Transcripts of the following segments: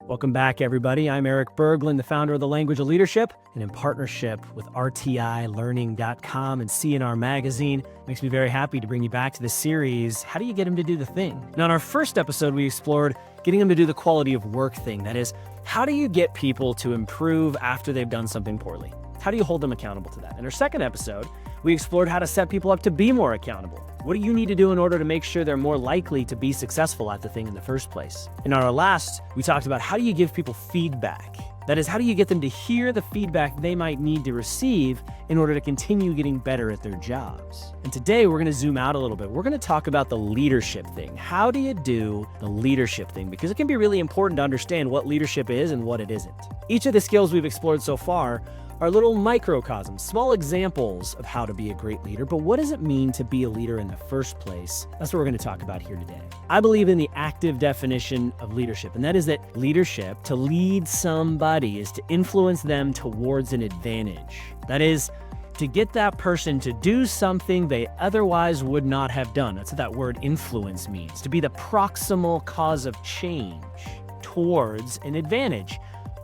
Welcome back, everybody. I'm Erik Berglund, the founder of The Language of Leadership, and in partnership with RTIlearning.com and CNR Magazine, it makes me very happy to bring you back to the series, How Do You Get Them to Do the Thing? Now, in our first episode, we explored getting them to do the quality of work thing. That is, how do you get people to improve after they've done something poorly? How do you hold them accountable to that? In our second episode, we explored how to set people up to be more accountable. What do you need to do in order to make sure they're more likely to be successful at the thing in the first place? And on our last, we talked about how do you give people feedback? That is, how do you get them to hear the feedback they might need to receive in order to continue getting better at their jobs? And today we're going to zoom out a little bit. We're going to talk about the leadership thing. How do you do the leadership thing? Because it can be really important to understand what leadership is and what it isn't. Each of the skills we've explored so far are little microcosms, small examples of how to be a great leader, but what does it mean to be a leader in the first place? That's what we're going to talk about here today. I believe in the active definition of leadership, and that is that leadership, to lead somebody, is to influence them towards an advantage. That is, to get that person to do something they otherwise would not have done. That's what that word influence means, to be the proximal cause of change towards an advantage.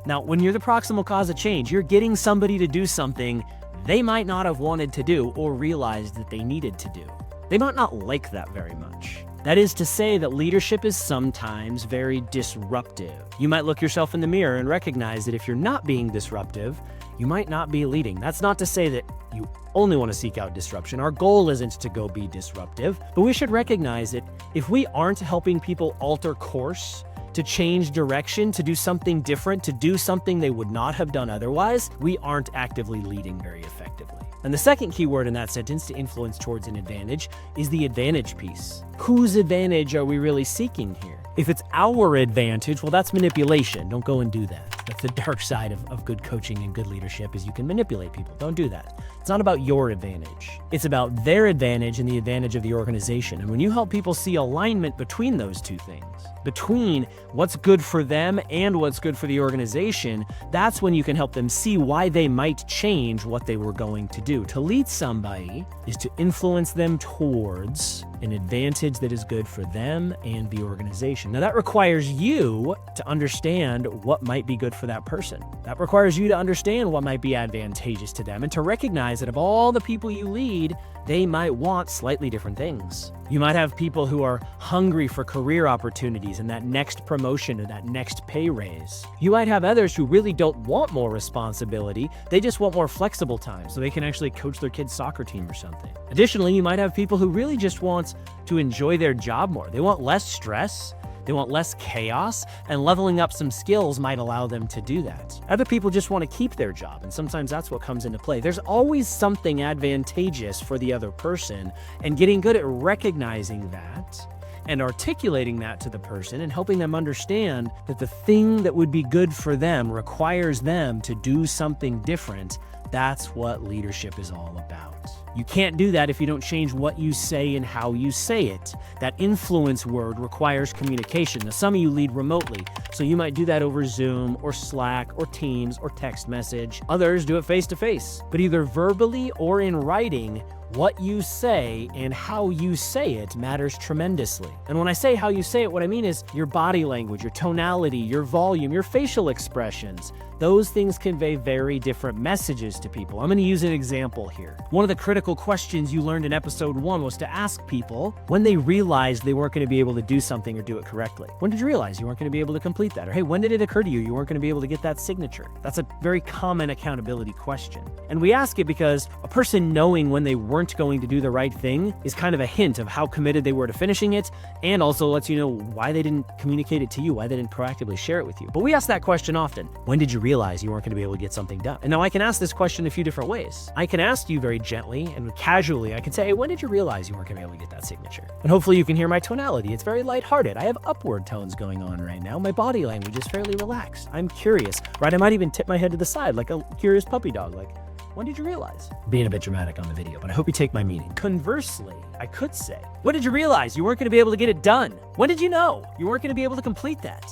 Now, when you're the proximal cause of change, you're getting somebody to do something they might not have wanted to do or realized that they needed to do. They might not like that very much. That is to say that leadership is sometimes very disruptive. You might look yourself in the mirror and recognize that if you're not being disruptive, you might not be leading. That's not to say that you only want to seek out disruption. Our goal isn't to go be disruptive, but we should recognize that if we aren't helping people alter course, to change direction, to do something different, to do something they would not have done otherwise, we aren't actively leading very effectively. And the second key word in that sentence, to influence towards an advantage, is the advantage piece. Whose advantage are we really seeking here? If it's our advantage, well, that's manipulation. Don't go and do that. That's the dark side of good coaching and good leadership, is you can manipulate people. Don't do that. It's not about your advantage. It's about their advantage and the advantage of the organization. And when you help people see alignment between those two things, between what's good for them and what's good for the organization, that's when you can help them see why they might change what they were going to do. To lead somebody is to influence them towards an advantage that is good for them and the organization. Now, that requires you to understand what might be good for that person. That requires you to understand what might be advantageous to them and to recognize that of all the people you lead, they might want slightly different things. You might have people who are hungry for career opportunities and that next promotion or that next pay raise. You might have others who really don't want more responsibility. They just want more flexible time so they can actually coach their kid's soccer team or something. Additionally, you might have people who really just want to enjoy their job more. They want less stress. They want less chaos, and leveling up some skills might allow them to do that. Other people just want to keep their job, and sometimes that's what comes into play. There's always something advantageous for the other person, and getting good at recognizing that and articulating that to the person and helping them understand that the thing that would be good for them requires them to do something different. That's what leadership is all about. You can't do that if you don't change what you say and how you say it. That influence word requires communication. Now, some of you lead remotely, so you might do that over Zoom or Slack or Teams or text message. Others do it face-to-face. But either verbally or in writing, what you say and how you say it matters tremendously. And when I say how you say it, what I mean is your body language, your tonality, your volume, your facial expressions. Those things convey very different messages to people. I'm going to use an example here. One of the critical questions you learned in episode 1 was to ask people when they realized they weren't going to be able to do something or do it correctly. When did you realize you weren't going to be able to complete that? Or hey, when did it occur to you weren't going to be able to get that signature? That's a very common accountability question. And we ask it because a person knowing when they weren't going to do the right thing is kind of a hint of how committed they were to finishing it, and also lets you know why they didn't communicate it to you, why they didn't proactively share it with you. But we ask that question often. When did you realize you weren't going to be able to get something done? And now I can ask this question a few different ways. I can ask you very gently and casually. I can say, hey, when did you realize you weren't going to be able to get that signature? And hopefully you can hear my tonality. It's very lighthearted. I have upward tones going on right now. My body language is fairly relaxed. I'm curious, right? I might even tip my head to the side like a curious puppy dog, like, when did you realize? Being a bit dramatic on the video, but I hope you take my meaning. Conversely, I could say, when did you realize you weren't going to be able to get it done? When did you know you weren't going to be able to complete that?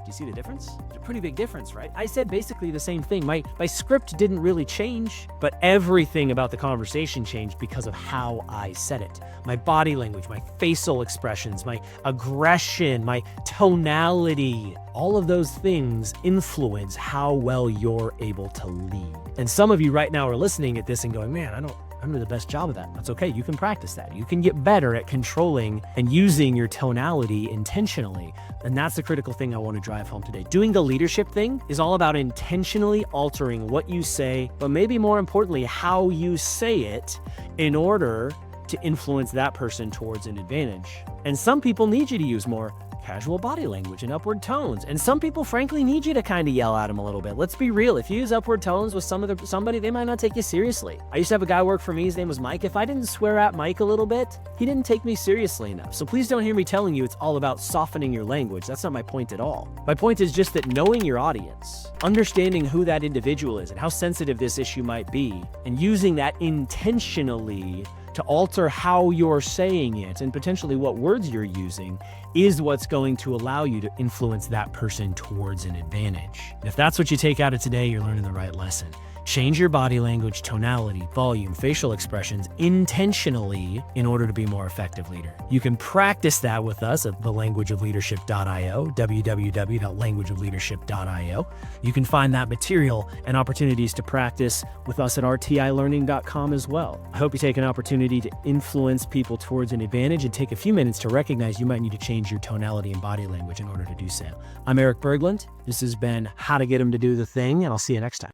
Do you see the difference? It's a pretty big difference, right? I said basically the same thing. My script didn't really change, but everything about the conversation changed because of how I said it. My body language, my facial expressions, my aggression, my tonality, all of those things influence how well you're able to lead. And some of you right now are listening at this and going, man, I don't do the best job of that. That's okay. You can practice that. You can get better at controlling and using your tonality intentionally. And that's the critical thing I want to drive home today. Doing the leadership thing is all about intentionally altering what you say, but maybe more importantly, how you say it in order to influence that person towards an advantage. And some people need you to use more casual body language and upward tones. And some people, frankly, need you to kind of yell at them a little bit. Let's be real. If you use upward tones with somebody, they might not take you seriously. I used to have a guy work for me. His name was Mike. If I didn't swear at Mike a little bit, he didn't take me seriously enough. So please don't hear me telling you it's all about softening your language. That's not my point at all. My point is just that knowing your audience, understanding who that individual is and how sensitive this issue might be, and using that intentionally to alter how you're saying it and potentially what words you're using is what's going to allow you to influence that person towards an advantage. If that's what you take out of today, you're learning the right lesson. Change your body language, tonality, volume, facial expressions intentionally in order to be a more effective leader. You can practice that with us at thelanguageofleadership.io, www.languageofleadership.io. You can find that material and opportunities to practice with us at rtilearning.com as well. I hope you take an opportunity to influence people towards an advantage and take a few minutes to recognize you might need to change your tonality and body language in order to do so. I'm Erik Berglund. This has been How to Get Them to Do the Thing, and I'll see you next time.